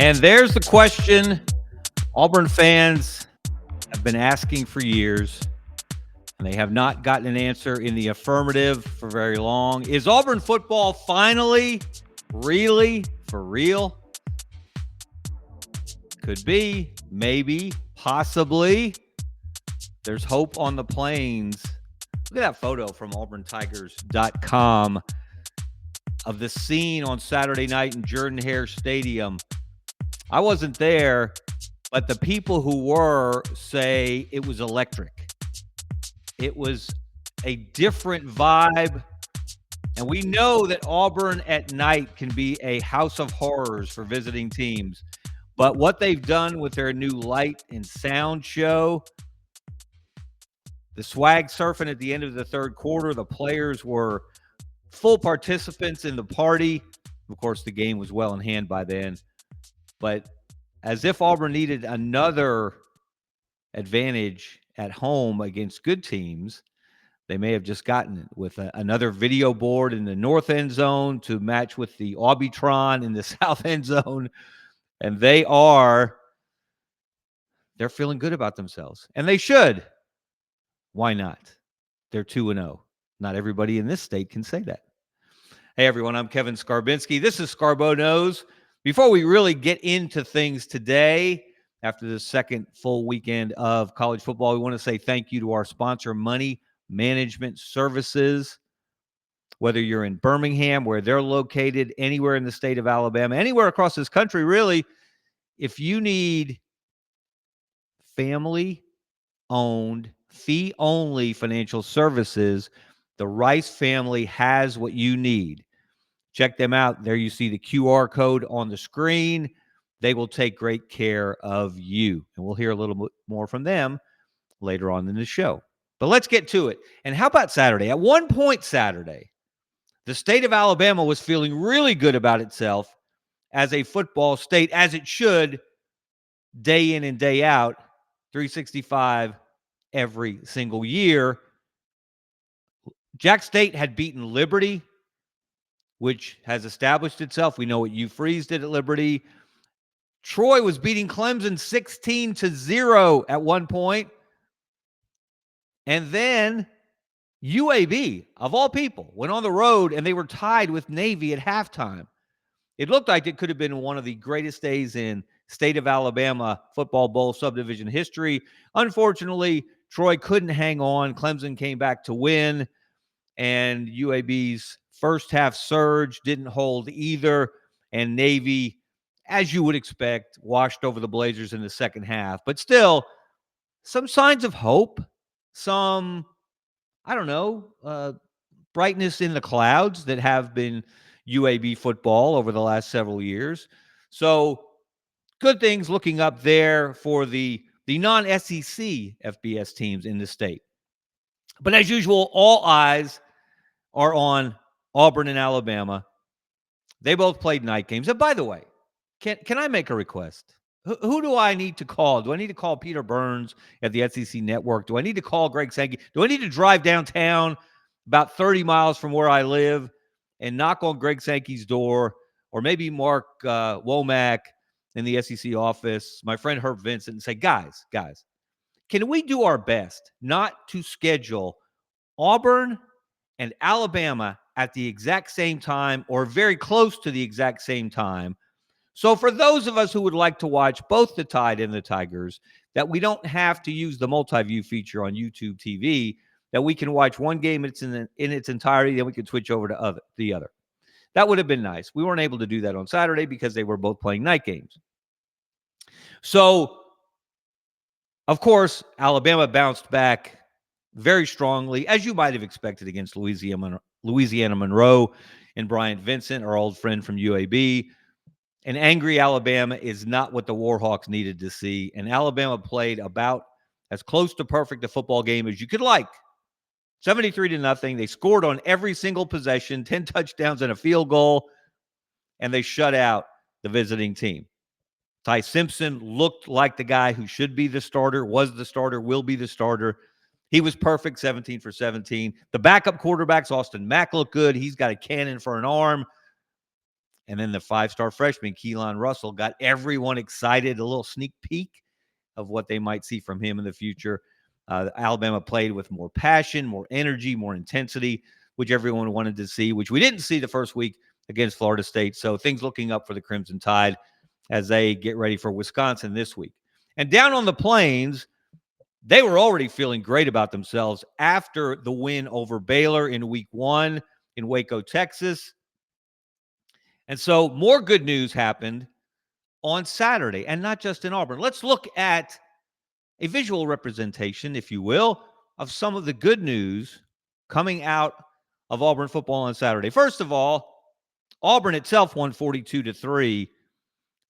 And there's the question Auburn fans have been asking for years, and they have not gotten an answer in the affirmative for very long. Is Auburn football finally, really, for real? Could be, maybe, possibly. There's hope on the plains. Look at that photo from auburntigers.com of the scene on Saturday night in Jordan-Hare Stadium. I wasn't there, but the people who were say it was electric. It was a different vibe. And we know that Auburn at night can be a house of horrors for visiting teams. But what they've done with their new light and sound show, the swag surfing at the end of the third quarter, the players were full participants in the party. Of course, the game was well in hand by then. But as if Auburn needed another advantage at home against good teams, they may have just gotten it with another video board in the north end zone to match with the Aubitron in the south end zone. And they're feeling good about themselves. And they should. Why not? They're 2-0. Not everybody in this state can say that. Hey, everyone, I'm Kevin Skarbinski. This is ScarboKnows. Before we really get into things today, after the second full weekend of college football, we want to say thank you to our sponsor, Money Management Services. Whether you're in Birmingham, where they're located, anywhere in the state of Alabama, anywhere across this country, really, if you need family-owned, fee-only financial services, the Rice family has what you need. Check them out. There you see the QR code on the screen. They will take great care of you. And we'll hear a little bit more from them later on in the show. But let's get to it. And how about Saturday? At one point Saturday, the state of Alabama was feeling really good about itself as a football state, as it should, day in and day out, 365 every single year. Jack State had beaten Liberty, which has established itself. We know what Hugh Freeze did at Liberty. Troy was beating Clemson 16-0 at one point. And then UAB, of all people, went on the road and they were tied with Navy at halftime. It looked like it could have been one of the greatest days in state of Alabama football bowl subdivision history. Unfortunately, Troy couldn't hang on. Clemson came back to win, and UAB's first half surge didn't hold either, and Navy, as you would expect, washed over the Blazers in the second half. But still, some signs of hope, some, brightness in the clouds that have been UAB football over the last several years. So good things looking up there for the non-SEC FBS teams in the state. But as usual, all eyes are on Auburn and Alabama. They both played night games. And by the way, can I make a request? Who do I need to call? Do I need to call Peter Burns at the SEC Network? Do I need to call Greg Sankey? Do I need to drive downtown about 30 miles from where I live and knock on Greg Sankey's door, or maybe Mark Womack in the SEC office, my friend Herb Vincent, and say, guys, can we do our best not to schedule Auburn and Alabama at the exact same time or very close to the exact same time? So for those of us who would like to watch both the Tide and the Tigers, that we don't have to use the multi-view feature on YouTube TV, that we can watch one game in its entirety, then we can switch over to the other. That would have been nice. We weren't able to do that on Saturday because they were both playing night games. So, of course, Alabama bounced back very strongly, as you might have expected, against Louisiana Monroe and Bryant Vincent, our old friend from UAB. An angry Alabama is not what the Warhawks needed to see, and Alabama played about as close to perfect a football game as you could like. 73-0. They scored on every single possession, 10 touchdowns and a field goal, and they shut out the visiting team. Ty Simpson looked like the guy who should be the starter, was the starter, will be the starter. He was perfect, 17 for 17. The backup quarterbacks, Austin Mack, looked good. He's got a cannon for an arm. And then the five-star freshman, Keelan Russell, got everyone excited, a little sneak peek of what they might see from him in the future. Alabama played with more passion, more energy, more intensity, which everyone wanted to see, which we didn't see the first week against Florida State. So things looking up for the Crimson Tide as they get ready for Wisconsin this week. And down on the Plains, they were already feeling great about themselves after the win over Baylor in week 1 in Waco, Texas. And so more good news happened on Saturday, and not just in Auburn. Let's look at a visual representation, if you will, of some of the good news coming out of Auburn football on Saturday. First of all, Auburn itself won 42-3.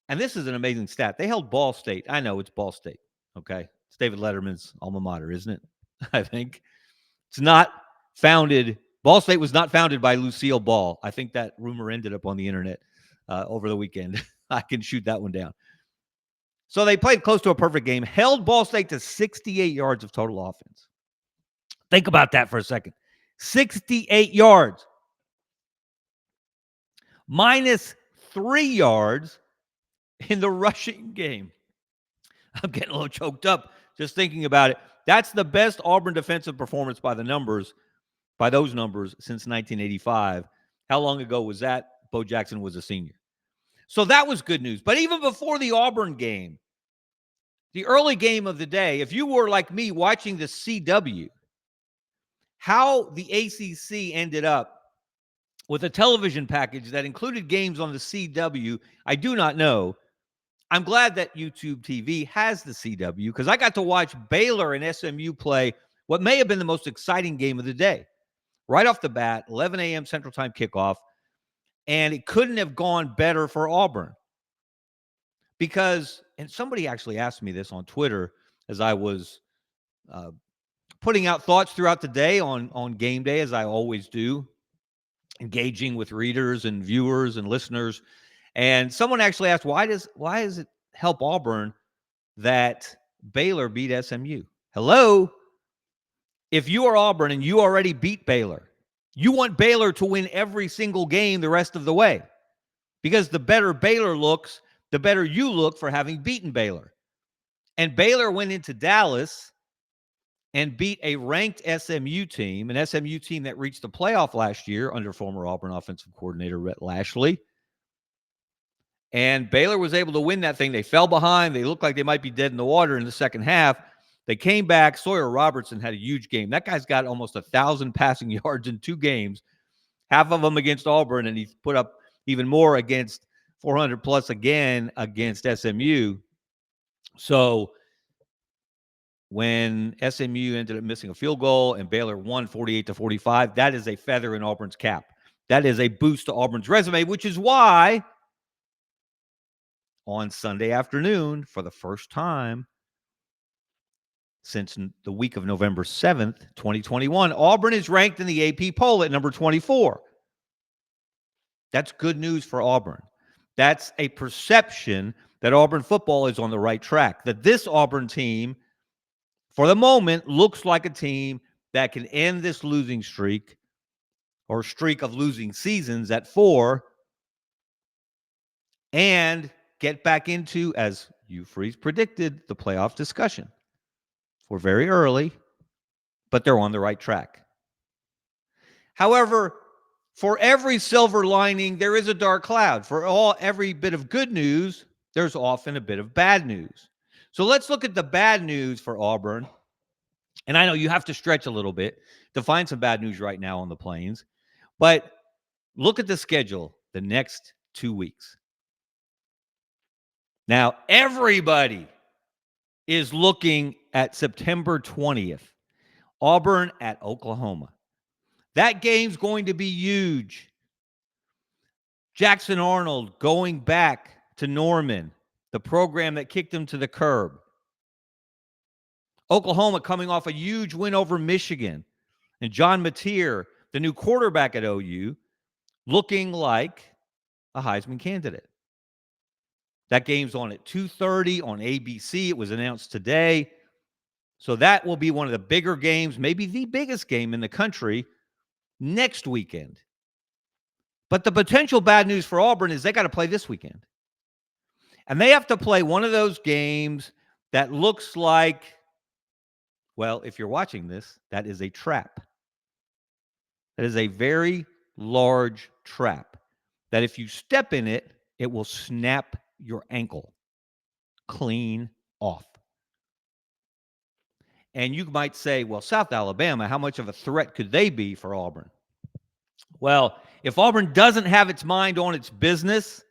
And this is an amazing stat. They held Ball State. I know it's Ball State. Okay. It's David Letterman's alma mater, isn't it? I think. It's not founded. Ball State was not founded by Lucille Ball. I think that rumor ended up on the internet over the weekend. I can shoot that one down. So they played close to a perfect game, held Ball State to 68 yards of total offense. Think about that for a second. 68 yards. Minus 3 yards in the rushing game. I'm getting a little choked up just thinking about it. That's the best Auburn defensive performance by those numbers, since 1985. How long ago was that? Bo Jackson was a senior. So that was good news. But even before the Auburn game, the early game of the day, if you were like me watching the CW, how the ACC ended up with a television package that included games on the CW, I do not know. I'm glad that YouTube TV has the CW because I got to watch Baylor and SMU play what may have been the most exciting game of the day. Right off the bat, 11 a.m. Central Time kickoff, and it couldn't have gone better for Auburn. Because, and somebody actually asked me this on Twitter as I was putting out thoughts throughout the day on game day, as I always do, engaging with readers and viewers and listeners. And someone actually asked, why does it help Auburn that Baylor beat SMU? Hello? If you are Auburn and you already beat Baylor, you want Baylor to win every single game the rest of the way. Because the better Baylor looks, the better you look for having beaten Baylor. And Baylor went into Dallas and beat a ranked SMU team, an SMU team that reached the playoff last year under former Auburn offensive coordinator Rhett Lashley. And Baylor was able to win that thing. They fell behind. They looked like they might be dead in the water in the second half. They came back. Sawyer Robertson had a huge game. That guy's got almost 1,000 passing yards in 2 games, half of them against Auburn, and he's put up even more against 400 plus again against SMU. So when SMU ended up missing a field goal and Baylor won 48-45, that is a feather in Auburn's cap. That is a boost to Auburn's resume, which is why on Sunday afternoon, for the first time since the week of November 7th, 2021, Auburn is ranked in the AP poll at number 24. That's good news for Auburn. That's a perception that Auburn football is on the right track, that this Auburn team, for the moment, looks like a team that can end this losing streak or streak of losing seasons at 4 and get back into, as Hugh Freeze predicted, the playoff discussion. We're very early, but they're on the right track. However, for every silver lining, there is a dark cloud. For every bit of good news, there's often a bit of bad news. So let's look at the bad news for Auburn. And I know you have to stretch a little bit to find some bad news right now on the Plains, but look at the schedule the next 2 weeks. Now, everybody is looking at September 20th, Auburn at Oklahoma. That game's going to be huge. Jackson Arnold going back to Norman, the program that kicked him to the curb. Oklahoma coming off a huge win over Michigan. And John Mateer, the new quarterback at OU, looking like a Heisman candidate. That game's on at 2:30 on ABC. It was announced today. So that will be one of the bigger games, maybe the biggest game in the country next weekend. But the potential bad news for Auburn is they got to play this weekend. And they have to play one of those games that looks like, well, if you're watching this, that is a trap. That is a very large trap that if you step in it, it will snap your ankle clean off. And you might say, well, South Alabama, how much of a threat could they be for Auburn? Well, if Auburn doesn't have its mind on its business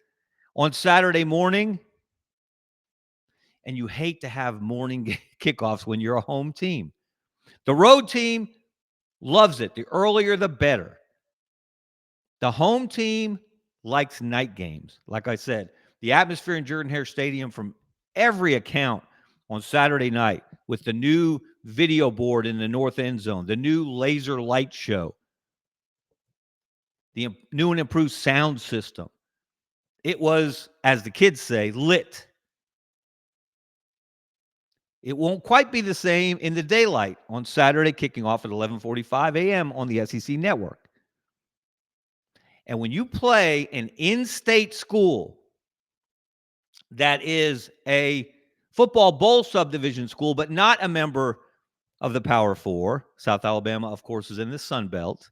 on Saturday morning, and you hate to have morning kickoffs when you're a home team. The road team loves it. The earlier, the better. The home team likes night games. Like I said, the atmosphere in Jordan-Hare Stadium from every account on Saturday night with the new video board in the north end zone, the new laser light show, the new and improved sound system. It was, as the kids say, lit. It won't quite be the same in the daylight on Saturday, kicking off at 11:45 a.m. on the SEC network. And when you play an in-state school that is a football bowl subdivision school, but not a member of the Power Four, South Alabama, of course, is in the Sun Belt,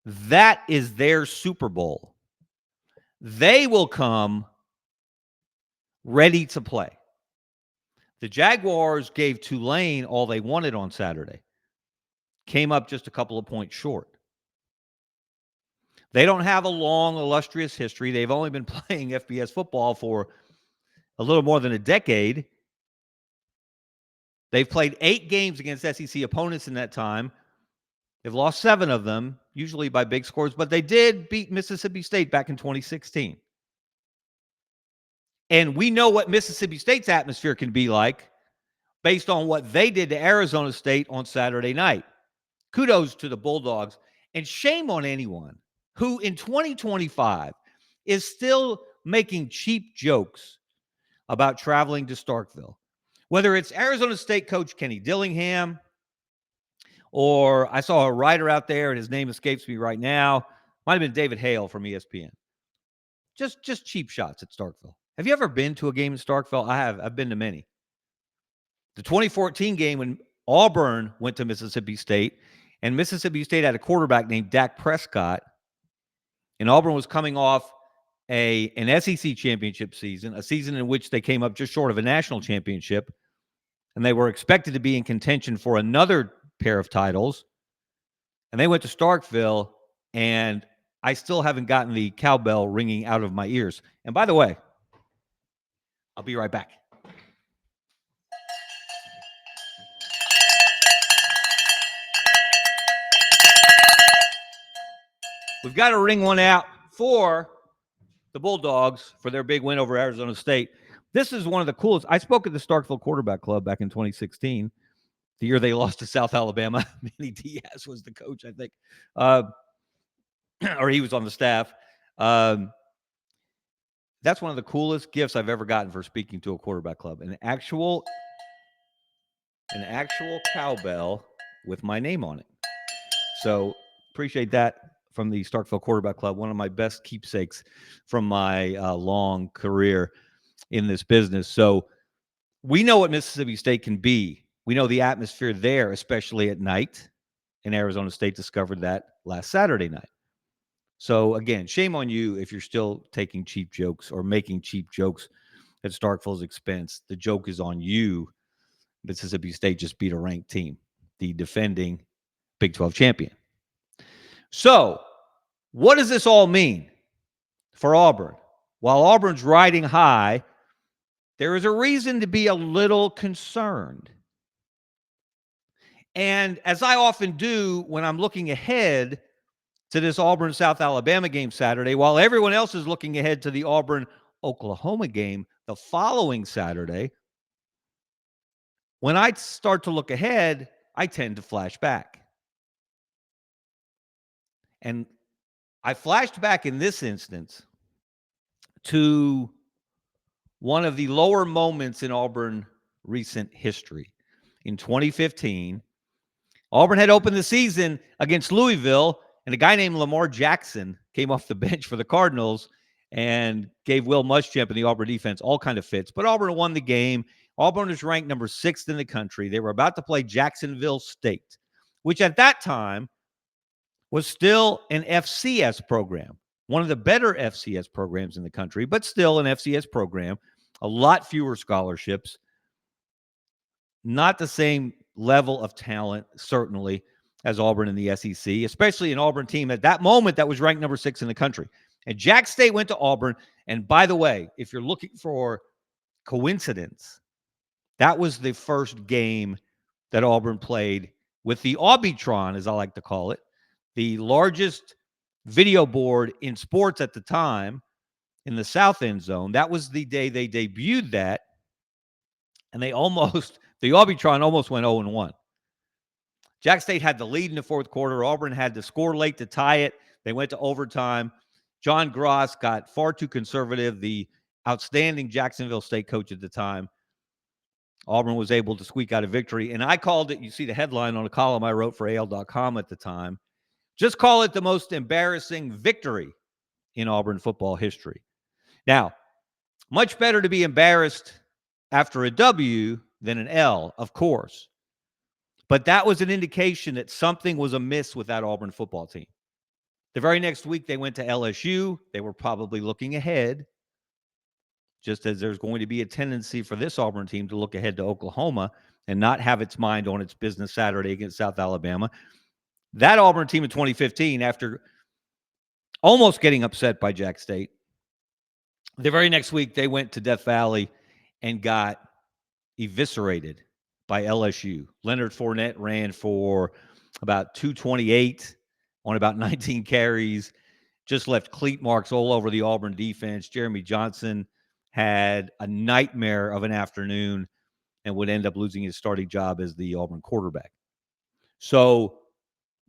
that is their Super Bowl. They will come ready to play. The Jaguars gave Tulane all they wanted on Saturday. Came up just a couple of points short. They don't have a long, illustrious history. They've only been playing FBS football for a little more than a decade. They've played 8 games against SEC opponents in that time. They've lost 7 of them, usually by big scores, but they did beat Mississippi State back in 2016. And we know what Mississippi State's atmosphere can be like based on what they did to Arizona State on Saturday night. Kudos to the Bulldogs, and shame on anyone who in 2025 is still making cheap jokes about traveling to Starkville. Whether it's Arizona State coach Kenny Dillingham, or I saw a writer out there, and his name escapes me right now. Might have been David Hale from ESPN. Just cheap shots at Starkville. Have you ever been to a game in Starkville? I have. I've been to many. The 2014 game when Auburn went to Mississippi State, and Mississippi State had a quarterback named Dak Prescott, and Auburn was coming off an SEC championship season, a season in which they came up just short of a national championship, and they were expected to be in contention for another pair of titles, and they went to Starkville, and I still haven't gotten the cowbell ringing out of my ears. And by the way, I'll be right back. We've got to ring one out for the Bulldogs for their big win over Arizona State. This is one of the coolest. I spoke at the Starkville Quarterback Club back in 2016, the year they lost to South Alabama. Manny Diaz was the coach, I think, or he was on the staff. That's one of the coolest gifts I've ever gotten for speaking to a quarterback club. An actual cowbell with my name on it. So appreciate that from the Starkville Quarterback Club, one of my best keepsakes from my long career in this business. So we know what Mississippi State can be. We know the atmosphere there, especially at night, and Arizona State discovered that last Saturday night. So again, shame on you if you're still taking cheap jokes or making cheap jokes at Starkville's expense. The joke is on you. Mississippi State just beat a ranked team, the defending Big 12 champion. So what does this all mean for Auburn? While Auburn's riding high, there is a reason to be a little concerned. And as I often do when I'm looking ahead to this Auburn-South Alabama game Saturday, while everyone else is looking ahead to the Auburn-Oklahoma game the following Saturday, when I start to look ahead, I tend to flash back. And I flashed back in this instance to one of the lower moments in Auburn recent history. In 2015, Auburn had opened the season against Louisville, and a guy named Lamar Jackson came off the bench for the Cardinals and gave Will Muschamp and the Auburn defense all kind of fits. But Auburn won the game. Auburn is ranked number 6th in the country. They were about to play Jacksonville State, which at that time was still an FCS program, one of the better FCS programs in the country, but still an FCS program, a lot fewer scholarships, not the same level of talent, certainly, as Auburn in the SEC, especially an Auburn team at that moment that was ranked number 6 in the country. And Jack State went to Auburn. And by the way, if you're looking for coincidence, that was the first game that Auburn played with the Aubitron, as I like to call it, the largest video board in sports at the time in the South End Zone. That was the day they debuted that. And the Aubitron almost went 0-1. Jack State had the lead in the fourth quarter. Auburn had to score late to tie it. They went to overtime. John Gross got far too conservative, the outstanding Jacksonville State coach at the time. Auburn was able to squeak out a victory. And I called it, you see the headline on a column I wrote for AL.com at the time, just call it the most embarrassing victory in Auburn football history. Now, much better to be embarrassed after a W than an L, of course. But that was an indication that something was amiss with that Auburn football team. The very next week, they went to LSU. They were probably looking ahead, just as there's going to be a tendency for this Auburn team to look ahead to Oklahoma and not have its mind on its business Saturday against South Alabama. That Auburn team in 2015, after almost getting upset by Jack State, the very next week, they went to Death Valley and got eviscerated by LSU. Leonard Fournette ran for about 228 on about 19 carries, just left cleat marks all over the Auburn defense. Jeremy Johnson had a nightmare of an afternoon and would end up losing his starting job as the Auburn quarterback. So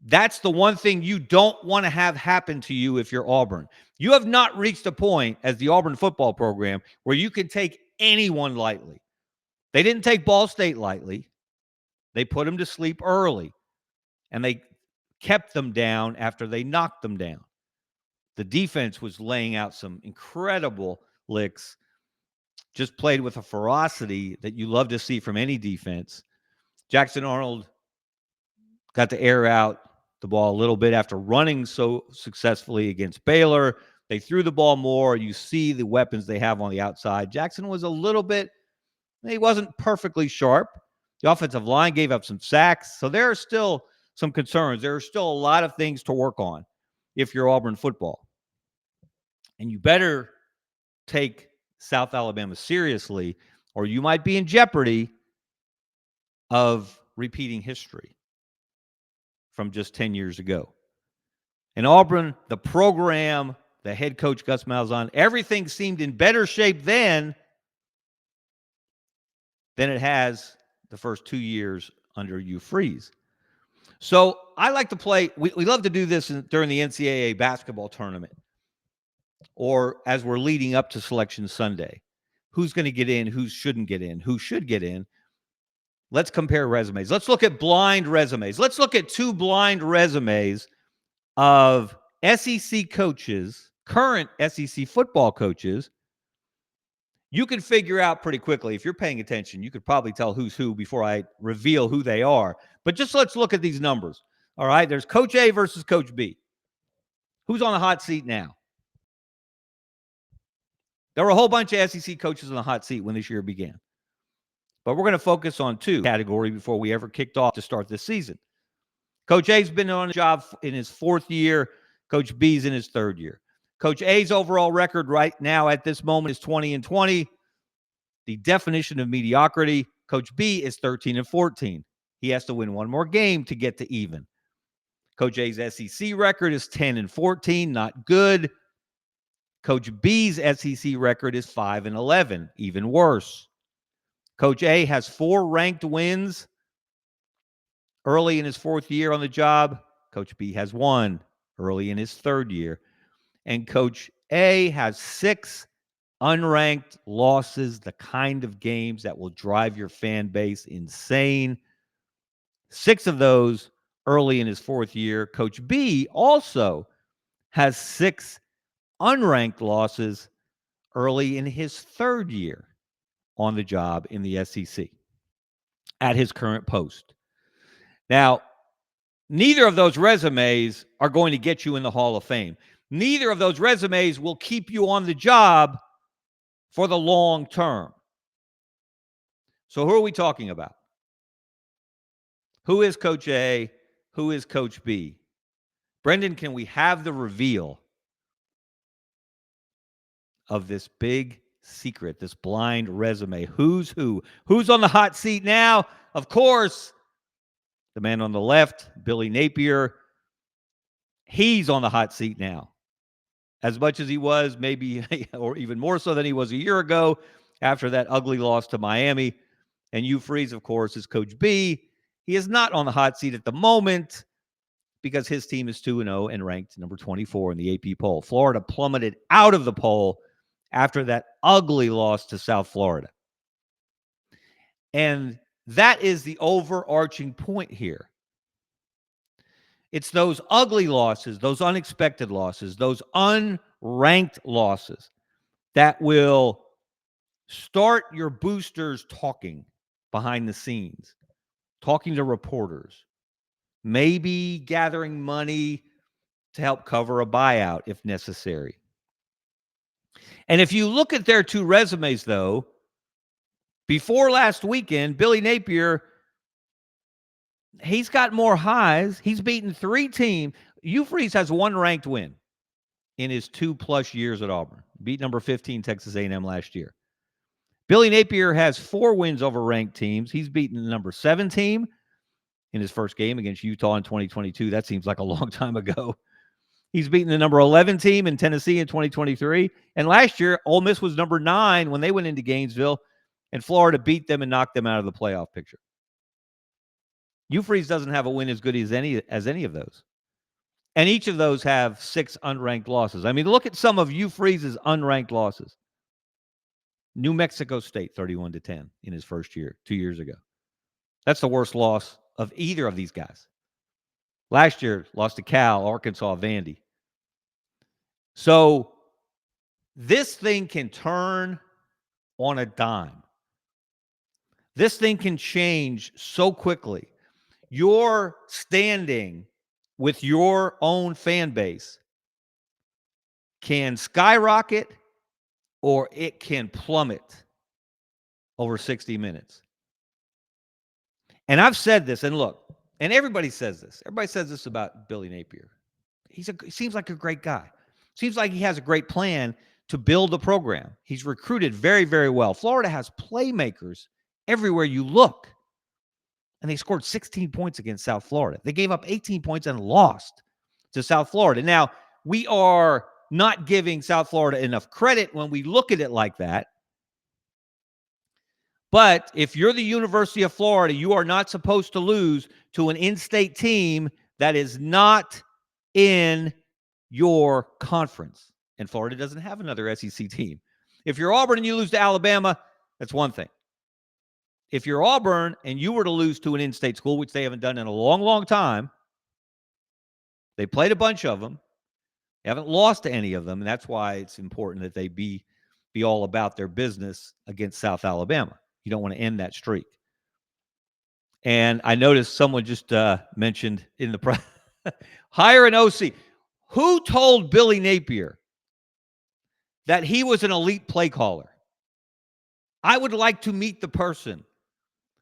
that's the one thing you don't want to have happen to you if you're Auburn. You have not reached a point as the Auburn football program where you can take anyone lightly. They didn't take Ball State lightly. They put them to sleep early, and they kept them down after they knocked them down. The defense was laying out some incredible licks, just played with a ferocity that you love to see from any defense. Jackson Arnold got to air out the ball a little bit after running so successfully against Baylor. They threw the ball more. You see the weapons they have on the outside. Jackson was a little bit, he wasn't perfectly sharp. The offensive line gave up some sacks. So there are still some concerns. There are still a lot of things to work on if you're Auburn football. And you better take South Alabama seriously, or you might be in jeopardy of repeating history from just 10 years ago. In Auburn, the program, the head coach, Gus Malzahn, everything seemed in better shape then than it has the first 2 years under Hugh Freeze. So I like to play, we love to do this during the NCAA basketball tournament or as we're leading up to Selection Sunday. Who's going to get in? Who shouldn't get in? Who should get in? Let's compare resumes. Let's look at blind resumes. Let's look at 2 blind resumes of SEC coaches, current SEC football coaches. You can figure out pretty quickly, if you're paying attention, you could probably tell who's who before I reveal who they are. But just let's look at these numbers. All right, there's Coach A versus Coach B. Who's on the hot seat now? There were a whole bunch of SEC coaches on the hot seat when this year began. But we're going to focus on 2 categories before we ever kicked off to start this season. Coach A's been on the job in his 4th year. Coach B's in his 3rd year. Coach A's overall record right now at this moment is 20-20. The definition of mediocrity. Coach B is 13-14. He has to win 1 more game to get to even. Coach A's SEC record is 10-14, not good. Coach B's SEC record is 5-11, even worse. Coach A has 4 ranked wins early in his 4th year on the job. Coach B has 1 early in his 3rd year. And Coach A has 6 unranked losses, the kind of games that will drive your fan base insane. 6 of those early in his 4th year. Coach B also has 6 unranked losses early in his 3rd year on the job in the SEC at his current post. Now, neither of those resumes are going to get you in the Hall of Fame. Neither of those resumes will keep you on the job for the long term. So who are we talking about? Who is Coach A? Who is Coach B? Brendan, can we have the reveal of this big secret, this blind resume? Who's who? Who's on the hot seat now? Of course, the man on the left, Billy Napier. He's on the hot seat now. As much as he was, maybe, or even more so than he was a year ago after that ugly loss to Miami. And Hugh Freeze, of course, is Coach B. He is not on the hot seat at the moment because his team is 2-0 and ranked number 24 in the AP poll. Florida plummeted out of the poll after that ugly loss to South Florida. And that is the overarching point here. It's those ugly losses, those unexpected losses, those unranked losses that will start your boosters talking behind the scenes, talking to reporters, maybe gathering money to help cover a buyout if necessary. And if you look at their 2 resumes, though, before last weekend, Billy Napier, he's got more highs. He's beaten 3 teams. Hugh Freeze has 1 ranked win in his 2+ years at Auburn. Beat number 15 Texas A&M last year. Billy Napier has 4 wins over ranked teams. He's beaten the number 7 team in his first game against Utah in 2022. That seems like a long time ago. He's beaten the number 11 team in Tennessee in 2023. And last year, Ole Miss was number 9 when they went into Gainesville, and Florida beat them and knocked them out of the playoff picture. Hugh Freeze doesn't have a win as good as any of those. And each of those have 6 unranked losses. I mean, look at some of Hugh Freeze's unranked losses. New Mexico State, 31-10 in his first year, 2 years ago. That's the worst loss of either of these guys. Last year, lost to Cal, Arkansas, Vandy. So this thing can turn on a dime. This thing can change so quickly. Your standing with your own fan base can skyrocket or it can plummet over 60 minutes. And I've said this, and look, and everybody says this. Everybody says this about Billy Napier. He seems like a great guy. Seems like he has a great plan to build the program. He's recruited very, very well. Florida has playmakers everywhere you look. And they scored 16 points against South Florida. They gave up 18 points and lost to South Florida. Now, we are not giving South Florida enough credit when we look at it like that. But if you're the University of Florida, you are not supposed to lose to an in-state team that is not in your conference. And Florida doesn't have another SEC team. If you're Auburn and you lose to Alabama, that's one thing. If you're Auburn and you were to lose to an in-state school, which they haven't done in a long, long time, they played a bunch of them. They haven't lost to any of them, and that's why it's important that they be all about their business against South Alabama. You don't want to end that streak. And I noticed someone just mentioned in the press, hire an OC. Who told Billy Napier that he was an elite play caller? I would like to meet the person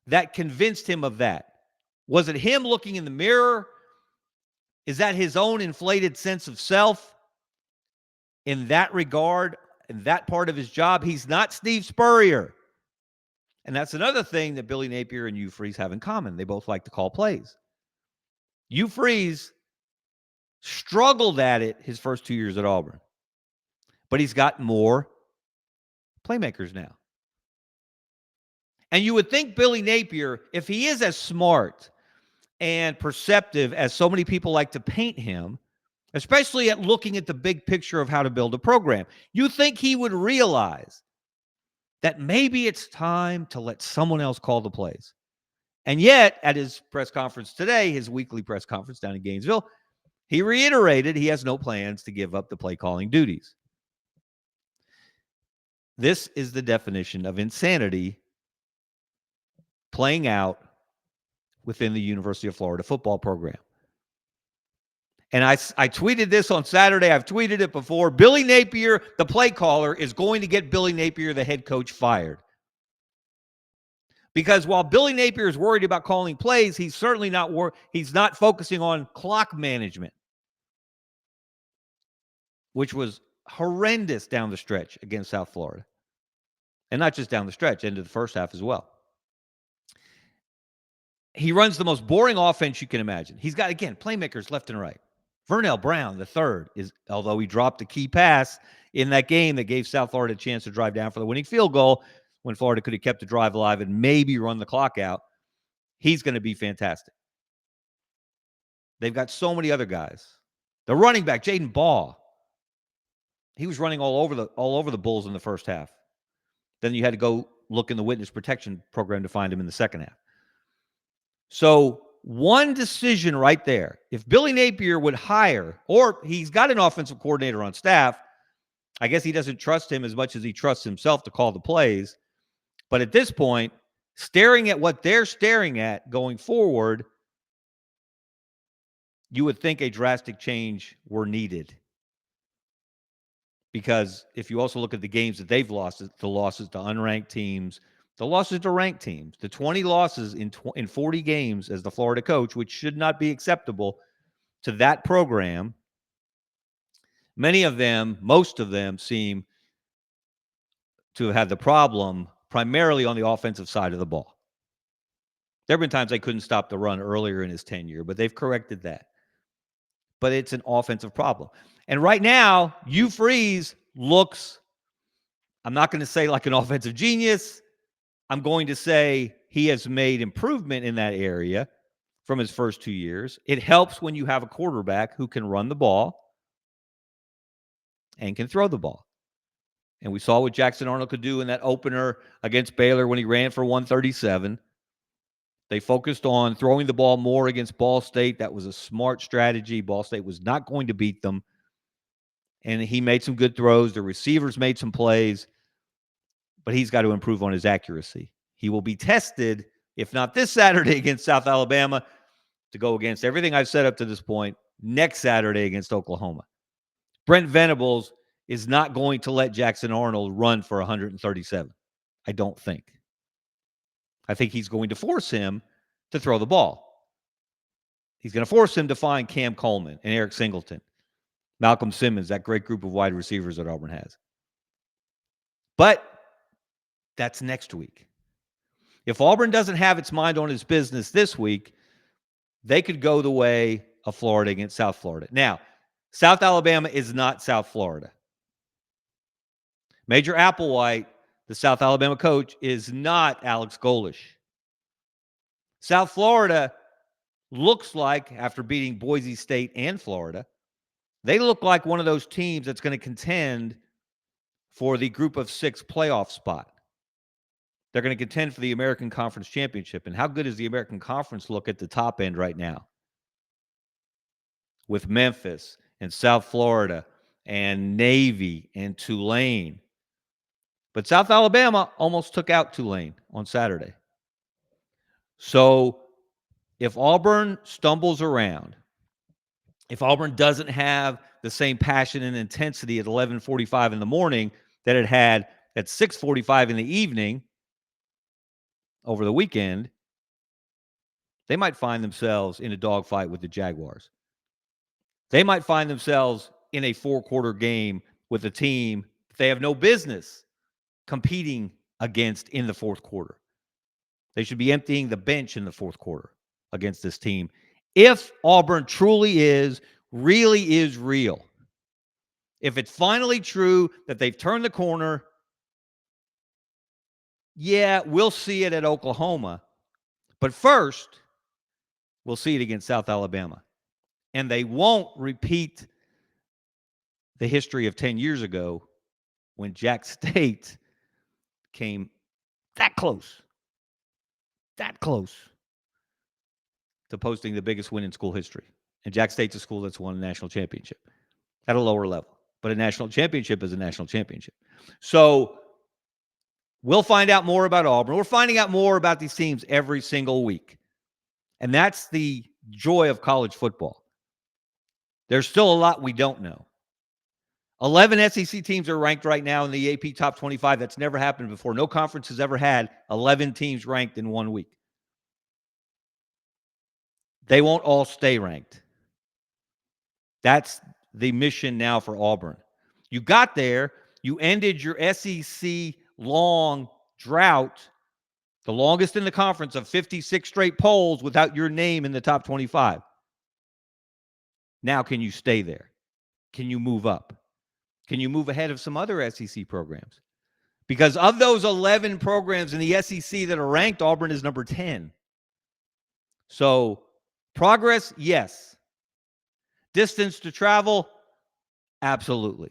that convinced him of that. Was it him looking in the mirror? Is that his own inflated sense of self in that regard, in that part of his job? He's not Steve Spurrier. And that's another thing that Billy Napier and Hugh Freeze have in common. They both like to call plays. Hugh Freeze struggled at it his first 2 years at Auburn. But he's got more playmakers now. And you would think Billy Napier, if he is as smart and perceptive as so many people like to paint him, especially at looking at the big picture of how to build a program, you think he would realize that maybe it's time to let someone else call the plays. And yet, at his press conference today, his weekly press conference down in Gainesville, He reiterated he has no plans to give up the play calling duties. This is the definition of insanity playing out within the University of Florida football program. And I tweeted this on Saturday. I've tweeted it before. Billy Napier, the play caller, is going to get Billy Napier, the head coach, fired. Because while Billy Napier is worried about calling plays, he's certainly he's not focusing on clock management, which was horrendous down the stretch against South Florida. And not just down the stretch, into the first half as well. He runs the most boring offense you can imagine. He's got, again, playmakers left and right. Vernell Brown, the third, although he dropped a key pass in that game that gave South Florida a chance to drive down for the winning field goal when Florida could have kept the drive alive and maybe run the clock out, he's going to be fantastic. They've got so many other guys. The running back, Jaden Baugh, he was running all over the Bulls in the first half. Then you had to go look in the witness protection program to find him in the second half. So one decision right there, if Billy Napier would hire, or he's got an offensive coordinator on staff, I guess he doesn't trust him as much as he trusts himself to call the plays. But at this point, staring at what they're staring at going forward, you would think a drastic change were needed. Because if you also look at the games that they've lost, the losses to unranked teams, the losses to ranked teams, the 20 losses in 40 games as the Florida coach, which should not be acceptable to that program, most of them seem to have had the problem primarily on the offensive side of the ball. There have been times they couldn't stop the run earlier in his tenure, but they've corrected that. But it's an offensive problem. And right now, Hugh Freeze looks, I'm not going to say like an offensive genius. I'm going to say he has made improvement in that area from his first 2 years. It helps when you have a quarterback who can run the ball and can throw the ball. And we saw what Jackson Arnold could do in that opener against Baylor when he ran for 137. They focused on throwing the ball more against Ball State. That was a smart strategy. Ball State was not going to beat them. And he made some good throws. The receivers made some plays. But he's got to improve on his accuracy. He will be tested, if not this Saturday against South Alabama, to go against everything I've said up to this point, next Saturday against Oklahoma. Brent Venables is not going to let Jackson Arnold run for 137. I don't think. I think he's going to force him to throw the ball. He's going to force him to find Cam Coleman and Eric Singleton, Malcolm Simmons, that great group of wide receivers that Auburn has. But that's next week. If Auburn doesn't have its mind on its business this week, they could go the way of Florida against South Florida. Now, South Alabama is not South Florida. Major Applewhite, the South Alabama coach, is not Alex Golish. South Florida looks like, after beating Boise State and Florida, they look like one of those teams that's going to contend for the group of 6 playoff spot. They're going to contend for the American Conference Championship. And how good does the American Conference look at the top end right now? With Memphis and South Florida and Navy and Tulane. But South Alabama almost took out Tulane on Saturday. So if Auburn stumbles around, if Auburn doesn't have the same passion and intensity at 11:45 in the morning that it had at 6:45 in the evening over the weekend, they might find themselves in a dogfight with the Jaguars. They might find themselves in a 4-quarter game with a team they have no business competing against in the fourth quarter. They should be emptying the bench in the fourth quarter against this team. If Auburn truly really is real, if it's finally true that they've turned the corner, yeah, we'll see it at Oklahoma. But first, we'll see it against South Alabama. And they won't repeat the history of 10 years ago when Jack State came that close to posting the biggest win in school history And Jack State's a school that's won a national championship at a lower level. But a national championship is a national championship. So we'll find out more about Auburn. We're finding out more about these teams every single week. And that's the joy of college football. There's still a lot we don't know. 11 SEC teams are ranked right now in the AP Top 25. That's never happened before. No conference has ever had 11 teams ranked in 1 week. They won't all stay ranked. That's the mission now for Auburn. You got there. You ended your SEC long drought, the longest in the conference of 56 straight polls without your name in the top 25. Now, can you stay there? Can you move up? Can you move ahead of some other SEC programs? Because of those 11 programs in the SEC that are ranked, Auburn is number 10. So progress, yes. Distance to travel, absolutely.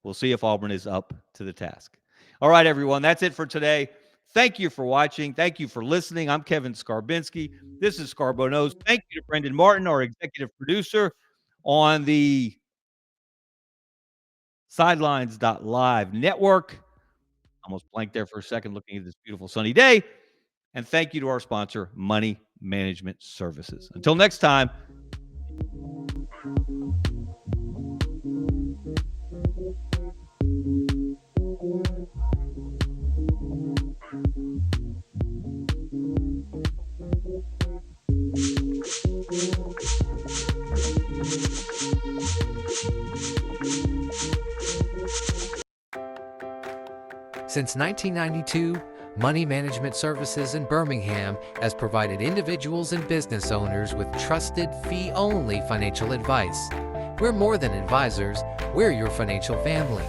We'll see if Auburn is up to the task. All right, everyone, that's it for today. Thank you for watching. Thank you for listening. I'm Kevin Skarbinski. This is ScarboKnows. Thank you to Brendan Martin, our executive producer, on the Sidelines.live network. Almost blanked there for a second looking at this beautiful sunny day. And thank you to our sponsor, Money Management Services. Until next time. Since 1992, Money Management Services in Birmingham has provided individuals and business owners with trusted, fee-only financial advice. We're more than advisors, we're your financial family.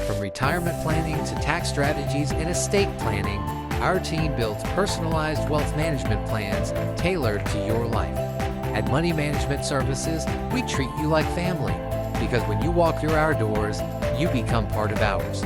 From retirement planning to tax strategies and estate planning, our team builds personalized wealth management plans tailored to your life. At Money Management Services, we treat you like family, because when you walk through our doors, you become part of ours.